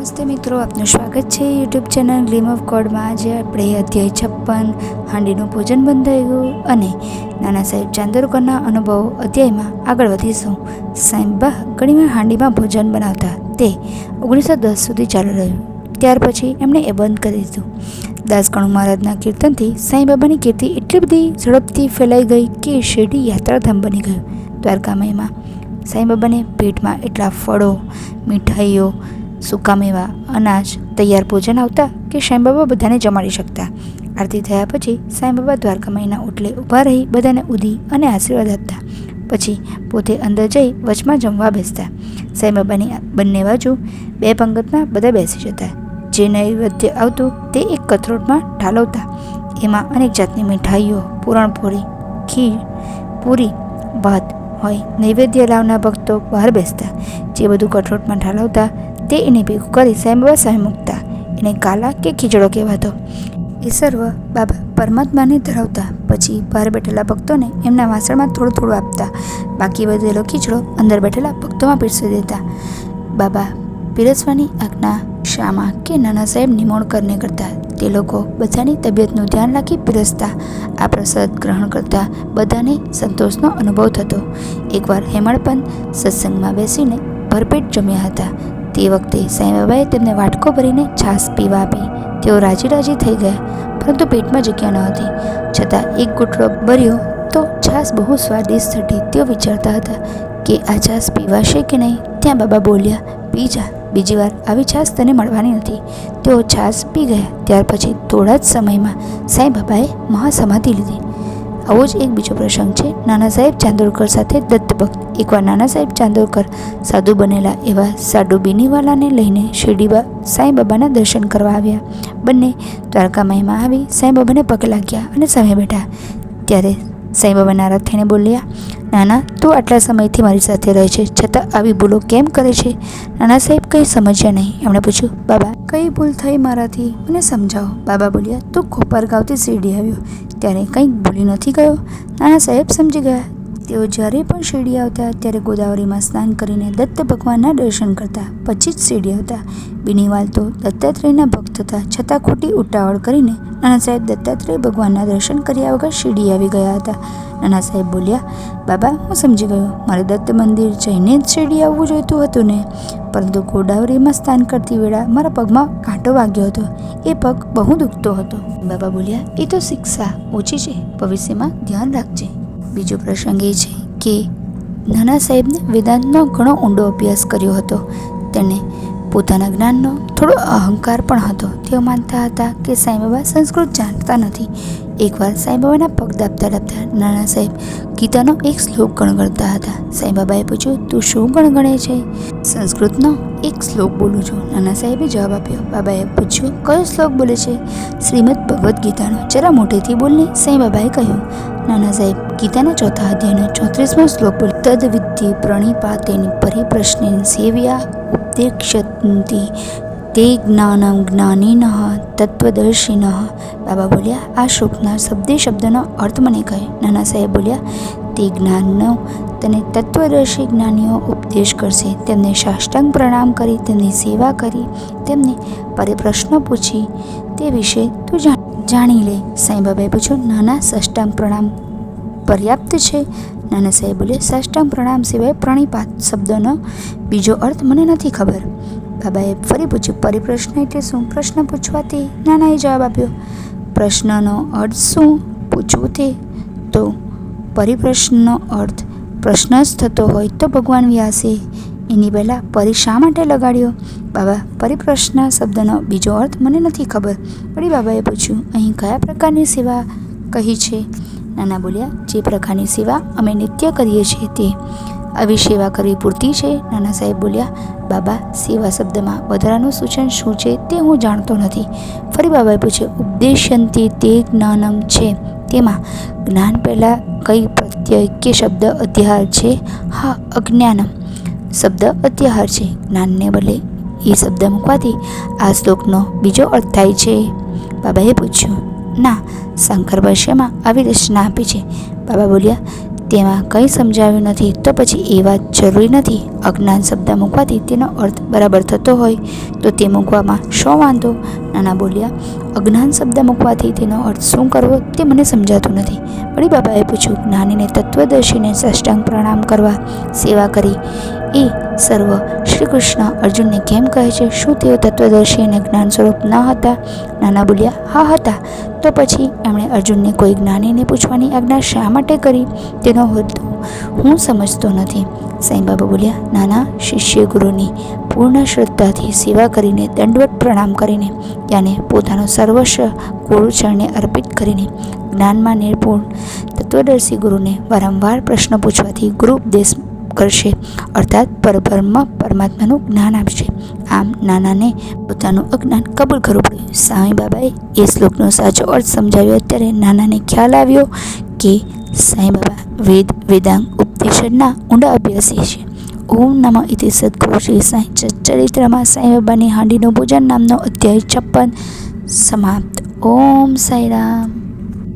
નમસ્તે મિત્રો, આપનું સ્વાગત છે યુટ્યુબ ચેનલ ગ્લીમ ઓફ ગોડમાં। આજે આપણે અધ્યાય 56 હાંડીનું ભોજન બંધાયું અને નાના સાહેબ ચાંદોરકરના અનુભવો અધ્યાયમાં આગળ વધીશું। સાંઈબા ઘણીવાર હાંડીમાં ભોજન બનાવતા તે 1910 સુધી ચાલુ રહ્યું। ત્યાર પછી એમણે એ બંધ કરી દીધું। દાસગણુ મહારાજના કીર્તનથી સાંઈબાબાની કીર્તિ એટલી બધી ઝડપથી ફેલાઈ ગઈ કે શિરડી યાત્રાધામ બની ગયું। દ્વારકામયમાં સાંઈબાબાને પેટમાં એટલા ફળો, મીઠાઈઓ, સૂકા મેવા, અનાજ, તૈયાર ભોજન આવતા કે સાંઈબાબા બધાને જમાડી શકતા। આરતી થયા પછી સાંઈબાબા દ્વારકામાઈના ઓટલે ઊભા રહી બધાને ઉધી અને આશીર્વાદ આપતા। પછી પોતે અંદર જઈ વચમાં જમવા બેસતા। સાંઈબાબાની બંને બાજુ 2 પંગતમાં બધા બેસી જતા। જે નૈવેદ્ય આવતું તે એક કથરોટમાં ઠાલવતા। એમાં અનેક જાતની મીઠાઈઓ, પૂરણપોળી, ખીર, પૂરી, ભાત હોય। નૈવેદ્ય લાવનાર ભક્તો બહાર બેસતા। જે બધું કઠોળમાં ઠાલવતા તે એને ભેગું કરી સાંઈબાબા સામે મૂકતા। એને કાલા કે ખીચડો કહેવાતો। એ સર્વ બાબા પરમાત્માને ધરાવતા। પછી બહાર બેઠેલા ભક્તોને એમના વાસણમાં થોડું થોડું આપતા। બાકી વધેલો ખીચડો અંદર બેઠેલા ભક્તોમાં પીરસી દેતા। બાબા પીરસવાની આજ્ઞા શામા કે નાના સાહેબ નિમોણકરને કરતા। તે લોકો બધાની તબિયતનું ધ્યાન રાખી પીરસતા। આ પ્રસાદ ગ્રહણ કરતા બધાને સંતોષનો અનુભવ થતો। એકવાર હેમળપંત સત્સંગમાં બેસીને ભરપેટ જમ્યા હતા। તે વખતે સાંઈબાબાએ તેમને વાટકો ભરીને છાશ પીવા આપી। તેઓ રાજી રાજી થઈ ગયા, પરંતુ પેટમાં જગ્યા ન હતી। છતાં એક ઘૂંટડો ભર્યો તો છાશ બહુ સ્વાદિષ્ટ હતી। તેઓ વિચારતા હતા કે આ છાશ પીવાશે કે નહીં। ત્યાં બાબા બોલ્યા, પી જા, બીજી વાર આવી છાશ તને મળવાની નથી। તેઓ છાશ પી ગયા। ત્યાર પછી થોડા જ સમયમાં સાંઈબાબાએ મહાસમાધિ લીધી। આવો જ એક બીજો પ્રસંગ છે નાના સાહેબ ચાંદોરકર સાથે દત્તભક્ત। એકવાર નાના સાહેબ ચાંદોરકર સાધુ બનેલા એવા સાડુ બીનીવાલાને લઈને શિરડી સાંઈબાબાના દર્શન કરવા આવ્યા। બંને દ્વારકામાઈમાં આવી સાંઈબાબાને પગે લાગ્યા અને સામે બેઠા। ત્યારે સાંઈબાબા નારાજ થઈને બોલ્યા, નાના, તું આટલા સમયથી મારી સાથે રહે છે, છતાં આવી ભૂલો કેમ કરે છે? નાના સાહેબ કંઈ સમજ્યા નહીં। એમણે પૂછ્યું, બાબા કઈ ભૂલ થઈ મારાથી, મને સમજાવો। બાબા બોલ્યા, તું કોપરગાંવથી શિરડી આવ્યો ત્યારે કંઈક ભૂલી નથી ગયો? નાના સાહેબ સમજી ગયા। તેઓ જ્યારે પણ શિરડી આવતા ત્યારે ગોદાવરીમાં સ્નાન કરીને દત્ત ભગવાનના દર્શન કરતા, પછી જ શિરડી આવતા। બીનીવાલ તો દત્તાત્રેયના ભક્ત હતા, છતાં ખોટી ઉતાવળ કરીને નાના સાહેબ દત્તાત્રેય ભગવાનના દર્શન કર્યા વગર શિરડી આવી ગયા હતા। નાના સાહેબ બોલ્યા, બાબા હું સમજી ગયો, મારે દત્ત મંદિર જઈને જ શિરડી આવવું જોઈતું હતું ને, પરંતુ ગોદાવરીમાં સ્નાન કરતી વેળા મારા પગમાં કાંટો વાગ્યો હતો, એ પગ બહુ દુખતો હતો। બાબા બોલ્યા, એ તો શિક્ષા ઓછી છે, ભવિષ્યમાં ધ્યાન રાખજે। બીજો પ્રસંગ એ છે કે નાના સાહેબને વેદાંતનો ઘણો ઊંડો અભ્યાસ કર્યો હતો। તેને પોતાના જ્ઞાનનો થોડો અહંકાર પણ હતો। તેઓ માનતા હતા કે સાંઈબાબા સંસ્કૃત જાણતા નથી। એકવાર સાંઈબાબાના પગ દાબતા દાબતા નાના સાહેબ ગીતાનો એક શ્લોક ગણગણતા હતા। સાંઈબાબાએ પૂછ્યું, તું શું ગણગણે છે? સંસ્કૃતનો એક શ્લોક બોલું છું, નાના સાહેબે જવાબ આપ્યો। બાબાએ પૂછ્યું, કયો શ્લોક બોલે છે? શ્રીમદ ભગવદ્ ગીતાનો, જરા મોટેથી બોલને, સાંઈબાબાએ કહ્યું। નાના સાહેબ ગીતાના 4થા અધ્યાયનો 34મો શ્લોક બોલે, તદ વિદ્ધિ પ્રણિપાતેન પરિપ્રશ્નેન સેવ્યા ઉપદેક્ષંતિ તે જ્ઞાનમ જ્ઞાનીનઃ તત્વદર્શિનઃ। બાબા બોલ્યા, આ શ્લોકના શબ્દે શબ્દનો અર્થ મને કહે। નાના સાહેબ બોલ્યા, તે જ્ઞાનનો તને તત્વદર્શી જ્ઞાનીઓ ઉપદેશ કરશે। તેમને સાષ્ટાંગ પ્રણામ કરી, તેમની સેવા કરી, તેમને પરિપ્રશ્નો પૂછી તે વિશે તું જાણી લે। સાંઈબાબાએ પૂછ્યું, નાના સાષ્ટાંગ પ્રણામ પર્યાપ્ત છે? નાના સાહેબ બોલ્યા, સાષ્ટાંગ પ્રણામ સિવાય પ્રણિપાત શબ્દનો બીજો અર્થ મને નથી ખબર। બાબાએ ફરી પૂછ્યું, પરિપ્રશ્ન એટલે શું? પ્રશ્ન પૂછવાથી નાનાએ જવાબ આપ્યો, પ્રશ્નનો અર્થ શું પૂછવું તે? તો પરિપ્રશ્નનો અર્થ પ્રશ્ન જ થતો હોય તો ભગવાન વ્યાસે એની પહેલાં પરી શા માટે લગાડ્યો? બાબા, પરિપ્રશ્ન શબ્દનો બીજો અર્થ મને નથી ખબર। વળી બાબાએ પૂછ્યું, અહીં કયા પ્રકારની સેવા કહી છે? નાના બોલ્યા, જે પ્રકારની સેવા અમે નિત્ય કરીએ છીએ તે। આવી સેવા કરવી પૂરતી છે? નાના સાહેબ બોલ્યા, બાબા સેવા શબ્દમાં વધારાનું સૂચન શું છે તે હું જાણતો નથી। ફરી બાબાએ પૂછ્યું, ઉપદેશ્યંતિ તે જ્ઞાનમ છે, તેમાં જ્ઞાન પહેલાં કઈ પ્રત્યય કે શબ્દ અધ્યાહાર છે? હા, અજ્ઞાનમ શબ્દ અધ્યાહાર છે। જ્ઞાનને બદલે એ શબ્દ મૂકવાથી આ શ્લોકનો બીજો અર્થ થાય છે? બાબાએ પૂછ્યું, ના, શંકર ભાષ્યમાં આવી રચના આપી છે। બાબા બોલ્યા, તેમાં કંઈ સમજાવ્યું નથી તો પછી એ વાત જરૂરી નથી. અજ્ઞાન શબ્દ મૂકવાથી તેનો અર્થ બરાબર થતો હોય તો તે મૂકવામાં શો વાંધો? નાના બોલ્યા, અજ્ઞાન શબ્દ મૂકવાથી તેનો અર્થ શું કરવો તે મને સમજાતું નથી. વળી બાબાએ પૂછ્યું, જ્ઞાનીને તત્વદર્શીને સાષ્ટાંગ પ્રણામ કરવા, સેવા કરી એ સર્વ શ્રી કૃષ્ણ અર્જુનને કેમ કહે છે? શું તેઓ તત્વદર્શી અને જ્ઞાન સ્વરૂપ ન હતા? નાના બોલ્યા, હા હતા. તો પછી એમણે અર્જુનને કોઈ જ્ઞાનીને પૂછવાની આજ્ઞા શા માટે કરી? તેનો હેતુ હું સમજતો નથી. સાંઈ બાબા બોલ્યા, નાના શિષ્ય ગુરુની પૂર્ણ શ્રદ્ધાથી સેવા કરીને, દંડવત પ્રણામ કરીને, ત્યાંને પોતાનો સર્વસ્વ ગુરુચરણે અર્પિત કરીને, જ્ઞાનમાં નિર્પુણ તત્વદર્શી ગુરુને વારંવાર પ્રશ્ન પૂછવાથી ગુરુ ઉપદેશ કરશે, અર્થાત પરબ્રહ્મ પરમાત્માનું જ્ઞાન આપશે. આમ નાનાને પોતાનું અજ્ઞાન કબૂલ કરવું પડ્યું. સાંઈ બાબાએ એ શ્લોકનો સાચો અર્થ સમજાવ્યો. ત્યારે નાનાને ખ્યાલ આવ્યો કે સાંઈ બાબા વેદાંગ ઉપદેશના ઊંડા અભ્યાસી છે. ઓમ નમઃ ઇતિ સદગુરુ શ્રી સાંઈ સચ્ચરિત્રમાં સાંઈ બાબાની હાંડીનું પૂજન નામનો અધ્યાય 56 સમાપ્ત. ઓમ સાંઈ રામ.